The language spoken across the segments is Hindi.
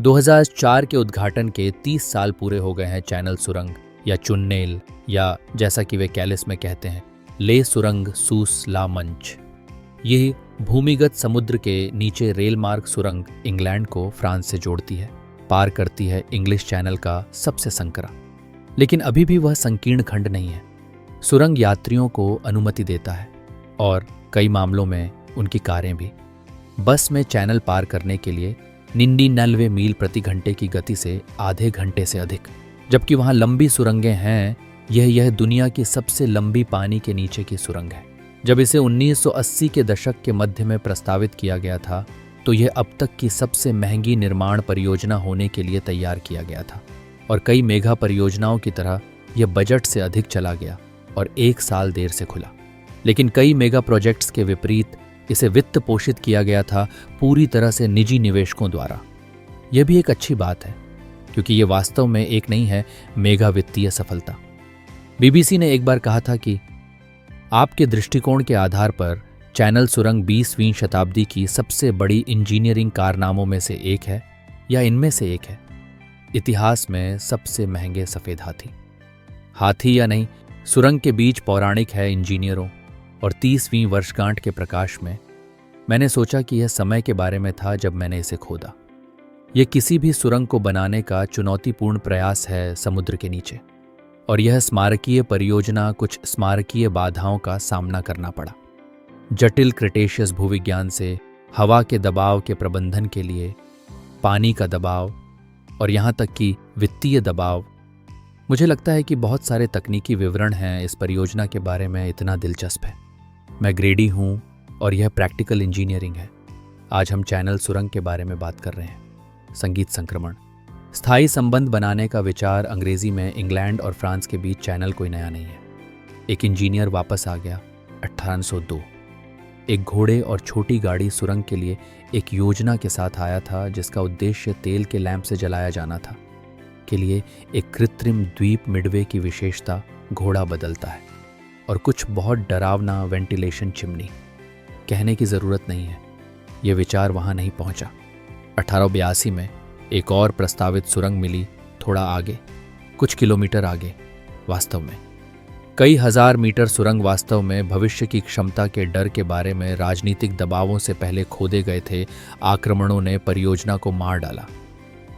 2004 के उद्घाटन के 30 साल पूरे हो गए हैं चैनल सुरंग या चुन्नेल, या जैसा कि वे कैलिस में कहते हैं, ले सुरंग सूस ला मंच। ये भूमिगत समुद्र के नीचे रेल मार्ग सुरंग इंग्लैंड को फ्रांस से जोड़ती है, पार करती है इंग्लिश चैनल का सबसे संकरा। लेकिन अभी भी वह संकीर्ण खंड नहीं है। सुरंग यात्रियों को अनुमति देता है और कई मामलों में उनकी कारें भी। बस में चैनल पार करने के लिए 99 मील प्रति घंटे की गति से आधे घंटे से अधिक, जबकि वहाँ लंबी सुरंगें हैं। यह दुनिया की सबसे लंबी पानी के नीचे की सुरंग है। जब इसे 1980 के दशक के मध्य में प्रस्तावित किया गया था तो यह अब तक की सबसे महंगी निर्माण परियोजना होने के लिए तैयार किया गया था, और कई मेगा परियोजनाओं की तरह यह बजट से अधिक चला गया और 1 साल देर से खुला। लेकिन कई मेगा प्रोजेक्ट्स के विपरीत इसे वित्त पोषित किया गया था पूरी तरह से निजी निवेशकों द्वारा। यह भी एक अच्छी बात है, क्योंकि यह वास्तव में एक नहीं है मेगा वित्तीय सफलता। बीबीसी ने एक बार कहा था कि आपके दृष्टिकोण के आधार पर चैनल सुरंग 20वीं शताब्दी की सबसे बड़ी इंजीनियरिंग कारनामों में से एक है, या इनमें से एक है। इतिहास में सबसे महंगे सफेद हाथी या नहीं, सुरंग के बीच पौराणिक है इंजीनियरों। और 30वीं वर्षगांठ के प्रकाश में मैंने सोचा कि यह समय के बारे में था जब मैंने इसे खोदा। यह किसी भी सुरंग को बनाने का चुनौतीपूर्ण प्रयास है समुद्र के नीचे, और यह स्मारकीय परियोजना कुछ स्मारकीय बाधाओं का सामना करना पड़ा। जटिल क्रिटेशियस भूविज्ञान से हवा के दबाव के प्रबंधन के लिए पानी का दबाव, और यहाँ तक कि वित्तीय दबाव। मुझे लगता है कि बहुत सारे तकनीकी विवरण हैं इस परियोजना के बारे में इतना दिलचस्प है। मैं ग्रेडी हूँ और यह प्रैक्टिकल इंजीनियरिंग है। आज हम चैनल सुरंग के बारे में बात कर रहे हैं। संगीत संक्रमण। स्थायी संबंध बनाने का विचार अंग्रेजी में इंग्लैंड और फ्रांस के बीच चैनल कोई नया नहीं है। एक इंजीनियर वापस आ गया 1802। एक घोड़े और छोटी गाड़ी सुरंग के लिए एक योजना के साथ आया था, जिसका उद्देश्य तेल के लैंप से जलाया जाना था। के लिए एक कृत्रिम द्वीप मिडवे की विशेषता घोड़ा बदलता है, और कुछ बहुत डरावना वेंटिलेशन चिमनी। कहने की जरूरत नहीं है, यह विचार वहां नहीं पहुंचा। 1882 में एक और प्रस्तावित सुरंग मिली थोड़ा आगे, कुछ किलोमीटर आगे। वास्तव में कई हजार मीटर सुरंग वास्तव में भविष्य की क्षमता के डर के बारे में राजनीतिक दबावों से पहले खोदे गए थे। आक्रमणों ने परियोजना को मार डाला।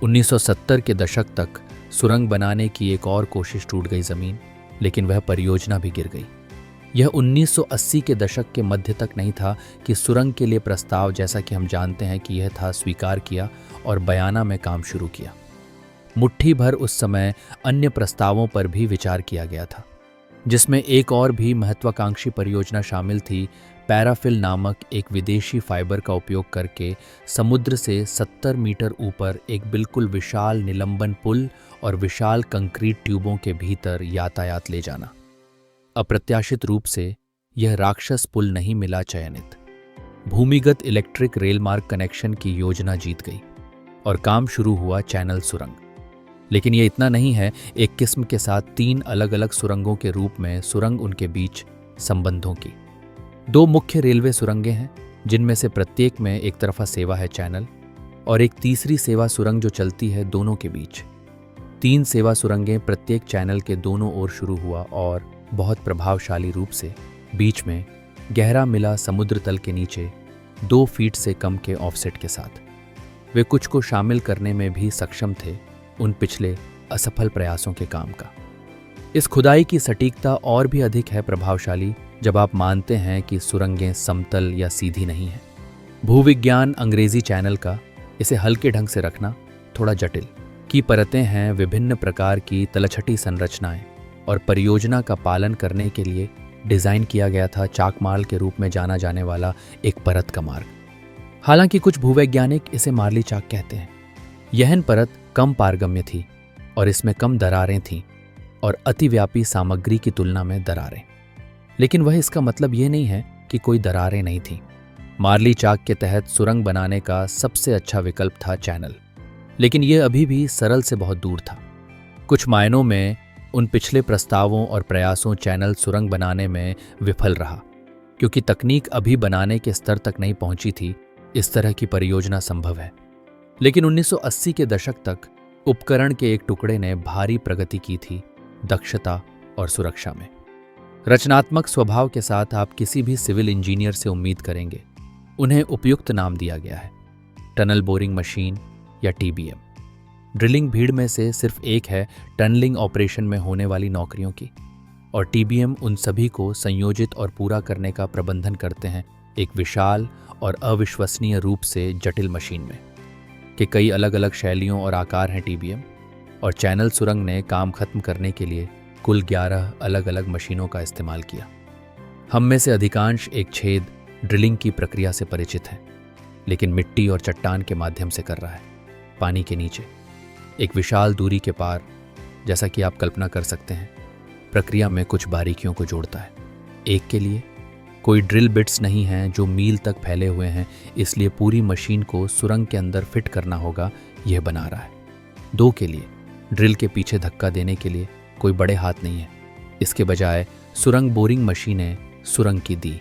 1970 के दशक तक सुरंग बनाने की एक और कोशिश टूट गई जमीन, लेकिन वह परियोजना भी गिर गई। यह 1980 के दशक के मध्य तक नहीं था कि सुरंग के लिए प्रस्ताव, जैसा कि हम जानते हैं कि यह था, स्वीकार किया और बयाना में काम शुरू किया। मुट्ठी भर उस समय अन्य प्रस्तावों पर भी विचार किया गया था, जिसमें एक और भी महत्वाकांक्षी परियोजना शामिल थी। पैराफिल नामक एक विदेशी फाइबर का उपयोग करके समुद्र से 70 मीटर ऊपर एक बिल्कुल विशाल निलंबन पुल और विशाल कंक्रीट ट्यूबों के भीतर यातायात ले जाना। अप्रत्याशित रूप से यह राक्षस पुल नहीं मिला चयनित। भूमिगत इलेक्ट्रिक रेल मार्ग कनेक्शन की योजना जीत गई और काम शुरू हुआ चैनल सुरंग। लेकिन यह इतना नहीं है। एक किस्म के साथ 3 अलग अलग सुरंगों के रूप में सुरंग उनके बीच संबंधों की 2 मुख्य रेलवे सुरंगें हैं, जिनमें से प्रत्येक में एक तरफा सेवा है चैनल, और एक तीसरी सेवा सुरंग जो चलती है दोनों के बीच। 3 सेवा सुरंगें प्रत्येक चैनल के दोनों ओर शुरू हुआ, और बहुत प्रभावशाली रूप से बीच में गहरा मिला समुद्र तल के नीचे 2 फीट से कम के ऑफसेट के साथ। वे कुछ को शामिल करने में भी सक्षम थे उन पिछले असफल प्रयासों के काम का। इस खुदाई की सटीकता और भी अधिक है प्रभावशाली जब आप मानते हैं कि सुरंगें समतल या सीधी नहीं हैं। भूविज्ञान अंग्रेजी चैनल का इसे हल्के ढंग से रखना थोड़ा जटिल की परतें हैं, विभिन्न प्रकार की तलछटी संरचनाएं, और परियोजना का पालन करने के लिए डिजाइन किया गया था चाकमाल के रूप में जाना जाने वाला एक परत का मार्ग। हालांकि कुछ भूवैज्ञानिक इसे मार्ली चाक कहते हैं। यह परत कम पारगम्य थी और इसमें कम दरारें थीं और अतिव्यापी सामग्री की तुलना में दरारें। लेकिन वह इसका मतलब यह नहीं है कि कोई दरारें नहीं थीं। मार्ली चाक के तहत सुरंग बनाने का सबसे अच्छा विकल्प था चैनल, लेकिन यह अभी भी सरल से बहुत दूर था। कुछ मायनों में उन पिछले प्रस्तावों और प्रयासों चैनल सुरंग बनाने में विफल रहा, क्योंकि तकनीक अभी बनाने के स्तर तक नहीं पहुंची थी। इस तरह की परियोजना संभव है, लेकिन 1980 के दशक तक उपकरण के एक टुकड़े ने भारी प्रगति की थी दक्षता और सुरक्षा में। रचनात्मक स्वभाव के साथ आप किसी भी सिविल इंजीनियर से उम्मीद करेंगे। उन्हें उपयुक्त नाम दिया गया है, टनल बोरिंग मशीन या टीबीएम। ड्रिलिंग भीड़ में से सिर्फ एक है टनलिंग ऑपरेशन में होने वाली नौकरियों की, और टीबीएम उन सभी को संयोजित और पूरा करने का प्रबंधन करते हैं एक विशाल और अविश्वसनीय रूप से जटिल मशीन में कि कई अलग अलग शैलियों और आकार हैं टीबीएम। और चैनल सुरंग ने काम खत्म करने के लिए कुल 11 अलग अलग मशीनों का इस्तेमाल किया। हम में से अधिकांश एक छेद ड्रिलिंग की प्रक्रिया से परिचित हैं, लेकिन मिट्टी और चट्टान के माध्यम से कर रहा है, पानी के नीचे, एक विशाल दूरी के पार। जैसा कि आप कल्पना कर सकते हैं, प्रक्रिया में कुछ बारीकियों को जोड़ता है। एक के लिए कोई ड्रिल बिट्स नहीं हैं जो मील तक फैले हुए हैं, इसलिए पूरी मशीन को सुरंग के अंदर फिट करना होगा, यह बना रहा है। 2 के लिए ड्रिल के पीछे धक्का देने के लिए कोई बड़े हाथ नहीं है, इसके बजाय सुरंग बोरिंग मशीनें सुरंग की दी